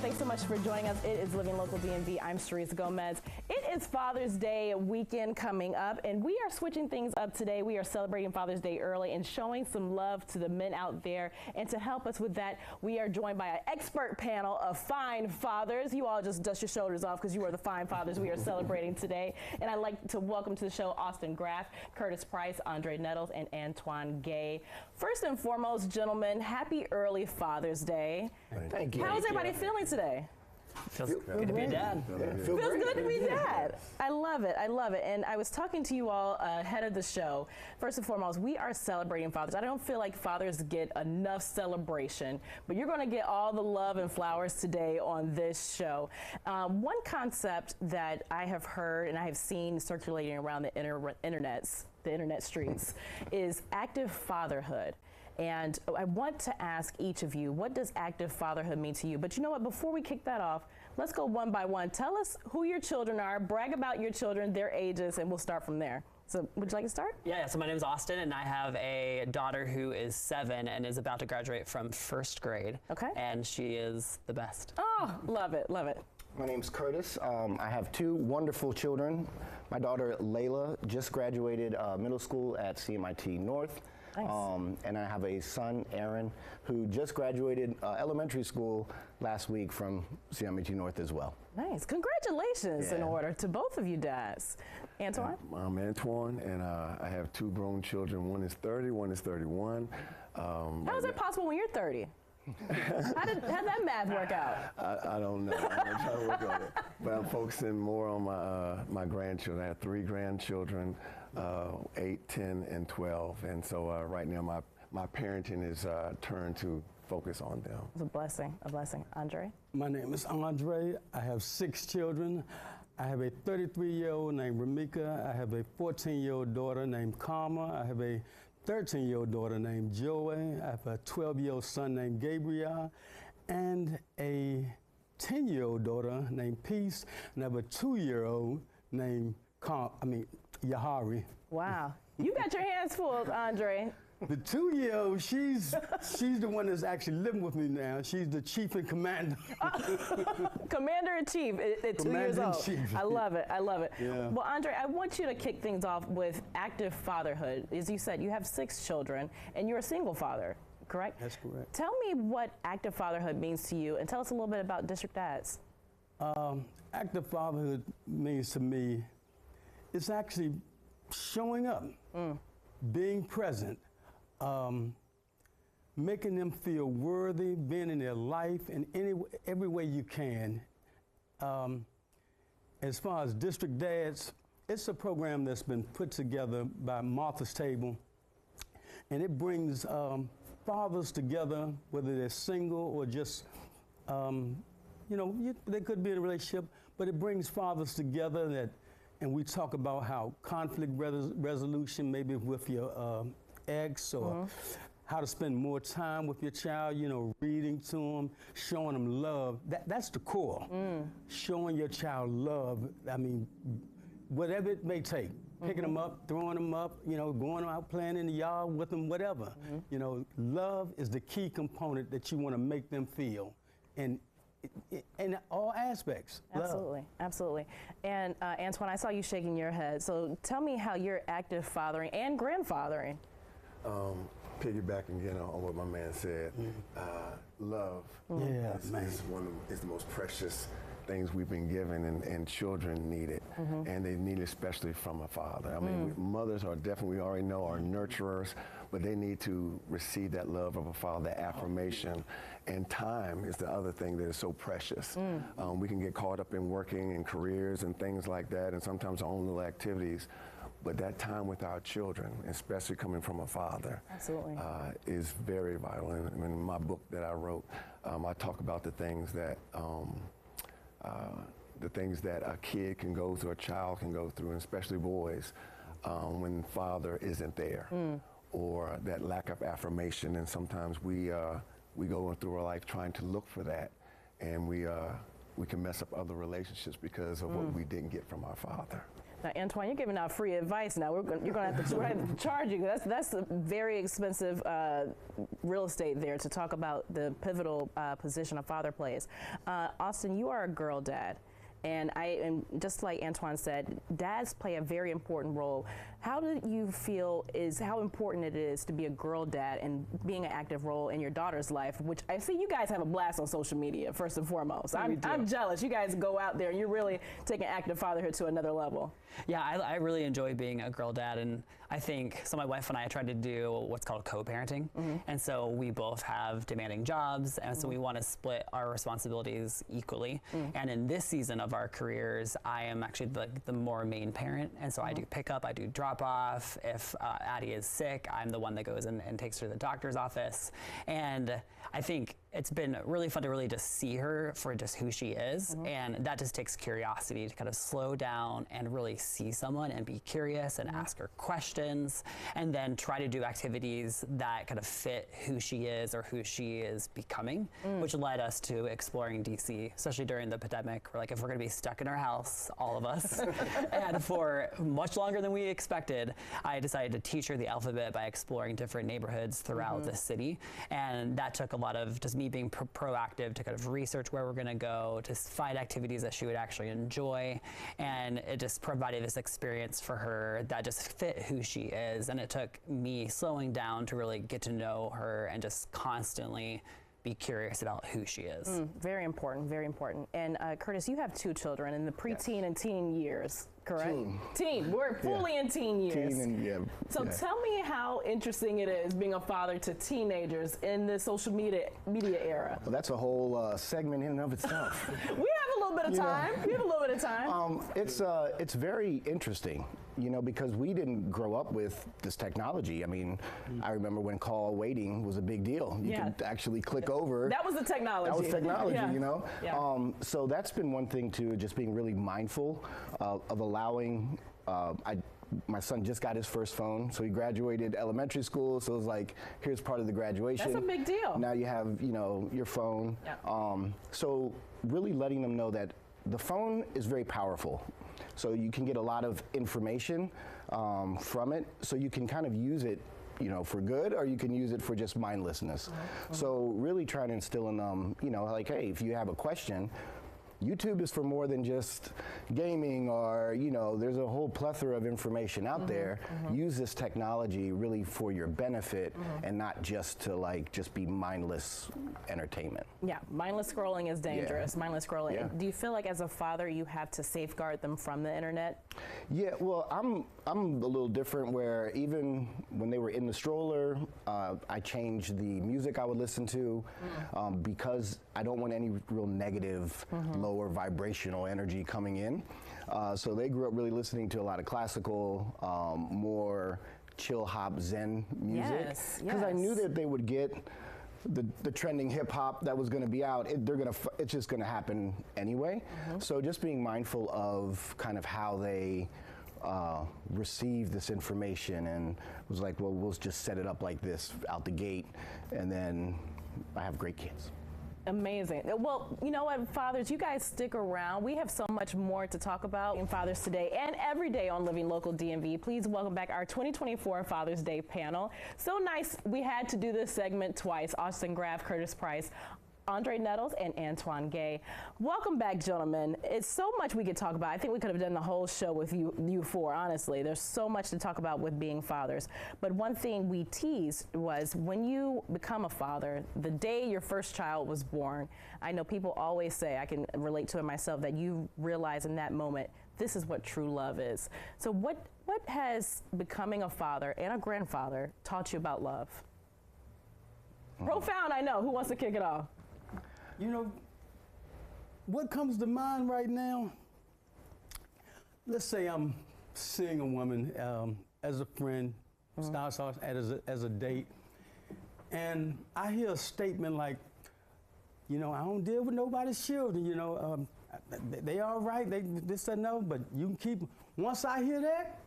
Thanks so much for joining us. It is Living Local DMV. I'm Charis Gomez. It is Father's Day weekend coming up, and we are switching things up today. We are celebrating Father's Day early and showing some love to the men out there. And to help us with that, we are joined by an expert panel of fine fathers. You all just dust your shoulders off because you are the fine fathers we are celebrating today. And I'd like to welcome to the show Austin Graff, Curtis Price, Andre Nettles, and Antwaun Gay. First and foremost, gentlemen, happy early Father's Day. Thank you. How's everybody feeling today? Feels good to be a dad. Feels good to be dad. I love it. I love it. And I was talking to you all ahead of the show. First and foremost, we are celebrating fathers. I don't feel like fathers get enough celebration, but you're going to get all the love and flowers today on this show. One concept that I have heard and I have seen circulating around the internet streets is active fatherhood. And I want to ask each of you, what does active fatherhood mean to you? But you know what, before we kick that off, let's go one by one. Tell us who your children are, brag about your children, their ages, and we'll start from there. So would you like to start? Yeah, so my name is Austin, and I have a daughter who is 7 and is about to graduate from 1st grade. Okay. And she is the best. Oh, love it, love it. My name's Curtis. I have 2 wonderful children. My daughter, Layla, just graduated middle school at CMIT North. Nice. And I have a son, Aaron, who just graduated elementary school last week from CMIT North as well. Nice. Congratulations in order to both of you dads. Antwaun? I'm Antwaun, and I have 2 grown children. One is 30, one is 31. How is that possible when you're 30? How'd that math work out? I don't know. I'm not trying to work on it. But I'm focusing more on my grandchildren. I have 3 grandchildren, 8, 10, and 12. And so right now my parenting is turned to focus on them. It's a blessing, a blessing. Andre? My name is Andre. I have 6 children. I have a 33-year-old named Ramika. I have a 14-year-old daughter named Karma. I have a 13-year-old daughter named Joey. I have a 12-year-old son named Gabriel, and a 10-year-old daughter named Peace, and I have a 2-year-old named Yahari. Wow. You got your hands full, Andre. The 2-year-old, she's the one that's actually living with me now. She's the chief and commander. Commander-in-chief at 2 years old. Commander-in-chief. I love it, I love it. Yeah. Well, Andre, I want you to kick things off with active fatherhood. As you said, you have 6 children, and you're a single father, correct? That's correct. Tell me what active fatherhood means to you, and tell us a little bit about District Dads. Active fatherhood means to me, it's actually showing up, being present, making them feel worthy, being in their life in every way you can. As far as District Dads, it's a program that's been put together by Martha's Table, and it brings fathers together, whether they're single or just, they could be in a relationship, but it brings fathers together and we talk about how conflict resolution, maybe with your ex, or how to spend more time with your child, reading to them, showing them love. That's the core. Showing your child love, I mean, whatever it may take. Picking them up, throwing them up, going out playing in the yard with them, whatever. Love is the key component that you want to make them feel. And in all aspects. Absolutely, love. Absolutely. And Antwaun, I saw you shaking your head. So tell me how you're active fathering and grandfathering. Piggybacking again on what my man said, love is the most precious things we've been given, and children need it, and they need it especially from a father. I mean, mothers are definitely, we already know, are nurturers, but they need to receive that love of a father, that affirmation, and time is the other thing that is so precious. We can get caught up in working and careers and things like that, and sometimes our own little activities, but that time with our children, especially coming from a father, is very vital. And in my book that I wrote, I talk about the things that a kid can go through, a child can go through, and especially boys, when father isn't there, or that lack of affirmation. And sometimes we go through our life trying to look for that, and we can mess up other relationships because of what we didn't get from our father. Now, Antwaun, you're giving out free advice now. You're going to have to charge you. That's a very expensive real estate there to talk about the pivotal position a father plays. Austin, you are a girl dad. And just like Antwaun said, dads play a very important role. How do you feel how important it is to be a girl dad and being an active role in your daughter's life, which I see you guys have a blast on social media, first and foremost. I'm jealous. You guys go out there and you're really taking active fatherhood to another level. Yeah, I really enjoy being a girl dad, and I think, so my wife and I tried to do what's called co-parenting, and so we both have demanding jobs, and so we want to split our responsibilities equally, and in this season of our careers, I am actually the more main parent, and so I do pick up, I do drop off. If Addie is sick, I'm the one that goes and takes her to the doctor's office, and I think it's been really fun to really just see her for just who she is, and that just takes curiosity to kind of slow down and really see someone and be curious and ask her questions, and then try to do activities that kind of fit who she is or who she is becoming, which led us to exploring DC, especially during the pandemic. We're like, if we're gonna be stuck in our house, all of us, and for much longer than we expected, I decided to teach her the alphabet by exploring different neighborhoods throughout the city, and that took a lot of just me being proactive to kind of research where we're gonna go, to find activities that she would actually enjoy, and it just provided this experience for her that just fit who she is, and it took me slowing down to really get to know her and just constantly be curious about who she is. Very important, very important. And Curtis, you have 2 children in the preteen and teen years, correct? Teen. We're fully in teen years. So tell me how interesting it is being a father to teenagers in the social media era. Well, that's a whole segment in and of itself. We have a little bit of time. We have a little bit of time. It's very interesting, because we didn't grow up with this technology. I mean, I remember when call waiting was a big deal. You could actually click over. That was the technology. That was technology, So that's been one thing too, just being really mindful of allowing, my son just got his first phone, so he graduated elementary school, so it was like, here's part of the graduation. That's a big deal. Now you have, your phone. So really letting them know that the phone is very powerful. So you can get a lot of information from it, so you can kind of use it, for good, or you can use it for just mindlessness. So really trying to instill in them, like, hey, if you have a question, YouTube is for more than just gaming, or there's a whole plethora of information out there. Use this technology really for your benefit, and not just to just be mindless entertainment. Yeah, mindless scrolling is dangerous. Mindless scrolling. Do you feel like as a father you have to safeguard them from the internet? Yeah, well, I'm a little different, where even when they were in the stroller, I changed the music I would listen to, because I don't want any real negative, lower vibrational energy coming in. So they grew up really listening to a lot of classical, more chill hop Zen music. Because I knew that they would get the trending hip hop that was going to be out. It's just going to happen anyway. So just being mindful of kind of how they receive this information, and was like, well, we'll just set it up like this out the gate, and then I have great kids. Amazing. Well, you know what, fathers, you guys stick around. We have so much more to talk about in Father's today and every day on Living Local DMV. Please welcome back our 2024 Father's Day panel. So nice we had to do this segment twice. Austin Graff, Curtis Price, Andre Nettles, and Antwaun Gay. Welcome back, gentlemen. It's so much we could talk about. I think we could have done the whole show with you four, honestly. There's so much to talk about with being fathers. But one thing we teased was when you become a father, the day your first child was born, I know people always say, I can relate to it myself, that you realize in that moment, this is what true love is. So what has becoming a father and a grandfather taught you about love? Profound, I know. Who wants to kick it off? What comes to mind right now, let's say I'm seeing a woman as a friend, starts off as a date, and I hear a statement like, I don't deal with nobody's children, they all right, they this and no, but you can keep, once I hear that,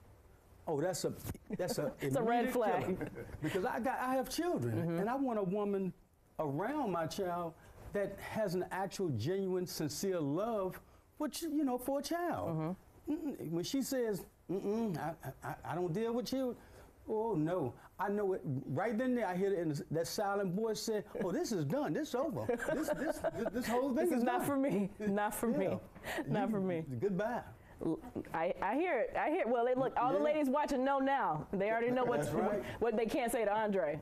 oh, that's a it's a red flag. Killer. Because I have children, and I want a woman around my child that has an actual, genuine, sincere love, for a child. when she says, I don't deal with you, oh no, I know it. Right then there, I hear it in that silent voice say, oh, this is done, this is over. This whole thing This is not done. for me, not for me, not for me. Goodbye. I hear it. I hear it. Well, look, all the ladies watching know now. They already know what they can't say to Andre.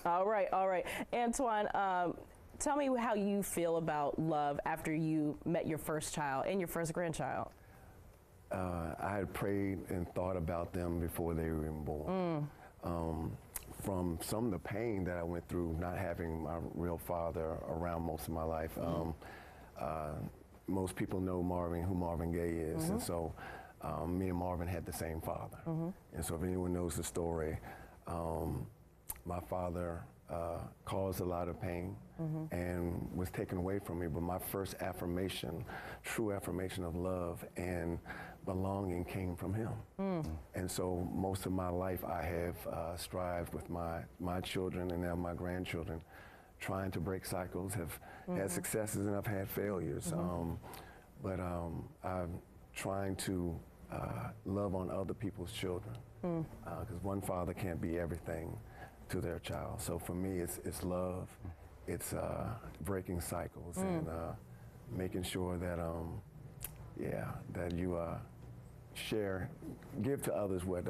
All right. Antwaun, tell me how you feel about love after you met your first child and your first grandchild. I had prayed and thought about them before they were even born. From some of the pain that I went through, not having my real father around most of my life. Most people know who Marvin Gay is, and so me and Marvin had the same father. And so if anyone knows the story, my father caused a lot of pain and was taken away from me, but my first affirmation, true affirmation of love and belonging came from him. And so most of my life I have strived with my children and now my grandchildren, trying to break cycles, have had successes and I've had failures. But I'm trying to love on other people's children, because one father can't be everything to their child. So for me, it's love, it's breaking cycles and making sure that, that you give to others what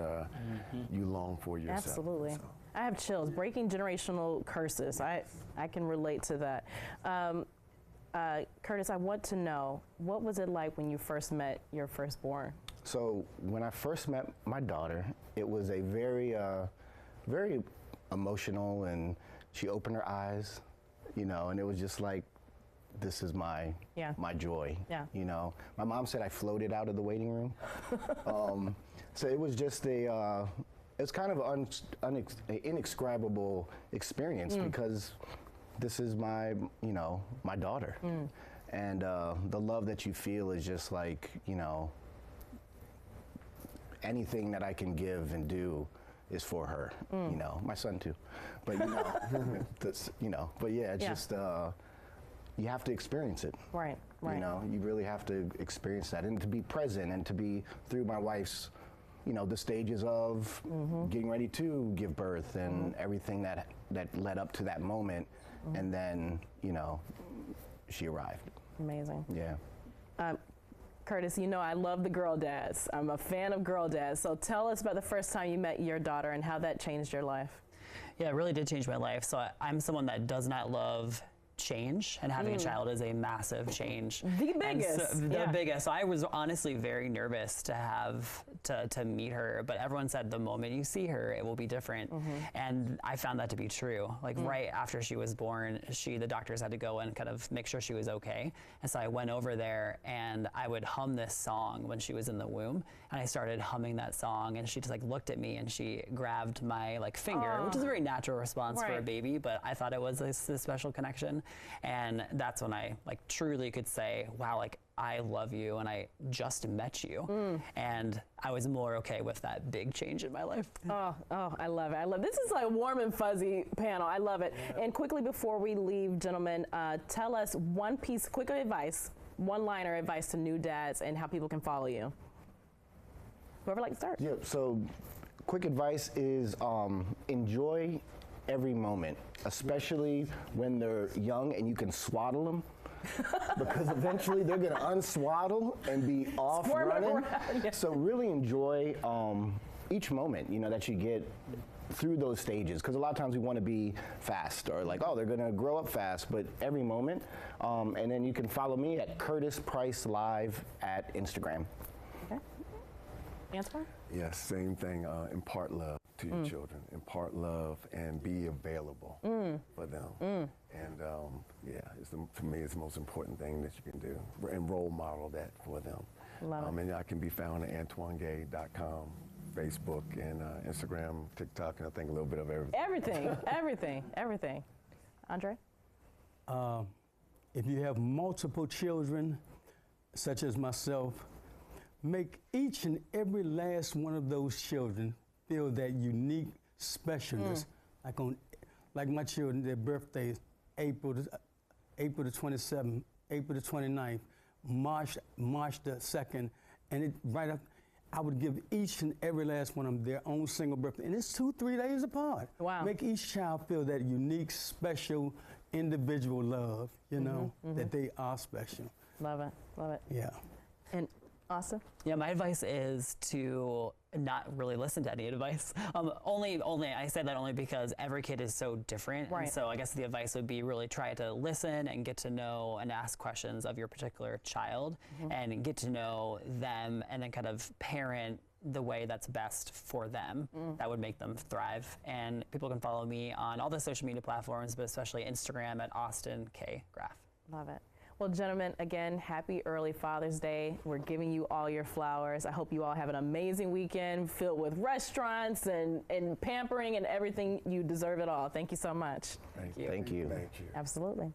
you long for yourself. Absolutely. So. I have chills. Breaking generational curses. I can relate to that. Curtis, I want to know, what was it like when you first met your firstborn? So when I first met my daughter, it was a very, very emotional, and she opened her eyes, and it was just like, this is my joy. Yeah. My mom said I floated out of the waiting room. So it was just it's kind of an inexcribable experience because this is my daughter. And the love that you feel is just like, anything that I can give and do is for her, my son too. But, but yeah, it's just, you have to experience it. Right. You really have to experience that and to be present and to be through my wife's, the stages of getting ready to give birth and everything that led up to that moment. And then, she arrived. Amazing. Yeah. Curtis, I love the girl dads. I'm a fan of girl dads. So tell us about the first time you met your daughter and how that changed your life. Yeah, it really did change my life. So I'm someone that does not love change, and having a child is a massive change. The biggest. The biggest. So I was honestly very nervous to meet her, but everyone said the moment you see her, it will be different. And I found that to be true. Like right after she was born, the doctors had to go and kind of make sure she was okay. And so I went over there and I would hum this song when she was in the womb. And I started humming that song, and she just looked at me and she grabbed my finger, which is a very natural response for a baby, but I thought it was this special connection. And that's when I truly could say, wow, I love you and I just met you. And I was more okay with that big change in my life. Oh, I love it. This is like a warm and fuzzy panel. I love it. And quickly before we leave, gentlemen, tell us one piece, quick advice, one-liner advice to new dads and how people can follow you. Whoever likes to start. Yeah, so quick advice is enjoy every moment, especially when they're young and you can swaddle them, because eventually they're going to unswaddle and be off running. So really enjoy each moment, that you get through those stages, because a lot of times we want to be fast or they're going to grow up fast, but every moment. And then you can follow me at Curtis Price Live at Instagram. Okay. Antwaun? Yes, same thing. Impart love to your children. Impart love and be available for them. And to me, it's the most important thing that you can do, and role model that for them. Love it. And I can be found at AntwaunGay.com, Facebook, and Instagram, TikTok, and I think a little bit of everything. Everything. Andre? If you have multiple children, such as myself, make each and every last one of those children feel that unique specialness. Like my children, their birthdays, April the 27th, April the 29th, March the 2nd, and I would give each and every last one of them their own single birthday, and it's 2-3 days apart. Wow. Make each child feel that unique, special, individual love, you know, that they are special. Love it. Love it. Yeah. And Austin? Yeah, my advice is to not really listen to any advice. I say that only because every kid is so different. Right. And so I guess the advice would be really try to listen and get to know and ask questions of your particular child and get to know them and then kind of parent the way that's best for them. That would make them thrive. And people can follow me on all the social media platforms, but especially Instagram at Austin K. Graff. Love it. Well, gentlemen, again, happy early Father's Day. We're giving you all your flowers. I hope you all have an amazing weekend filled with restaurants and pampering and everything. You deserve it all. Thank you so much. Thank you. Thank you. Absolutely.